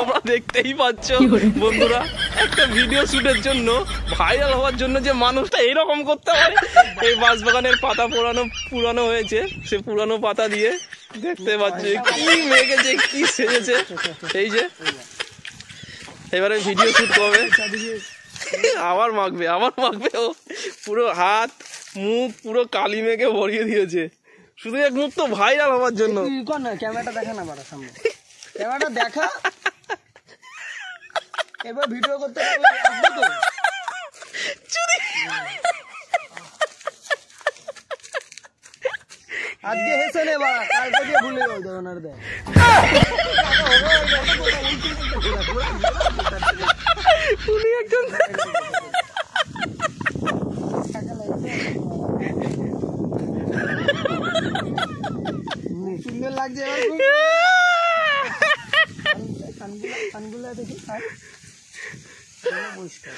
তোমরা দেখতেই পাচ্ছ বন্ধুরা, একটা ভিডিও শুটের জন্য, ভাইরাল হওয়ার জন্য যে মানুষটা এরকম করতে পারে। এই বাঁশবাগানের পাতা পুরানো হয়েছে, সে পুরানো পাতা দিয়ে দেখতে পাচ্ছ কি মেঘেছে, কি সেজেছে। এই যে এবারে ভিডিও শুট করবে, আবার মাখবে ও, পুরো হাত মুখ পুরো কালি মেঘে ভরিয়ে দিয়েছে শুধু এক মুহূর্ত ভাইরাল হওয়ার জন্য। ক্যামেরাটা দেখা না বাড়া, সামনে ক্যামেরাটা দেখা, এবার ভিডিও করতে পারবে তো। আজকে হেসে নে বা কালকে দিয়ে ভুলে যাও ওনার দেয়। উনি একজন সুন্দর লাগছে, কানগুলা দেখি পরিষ্কার।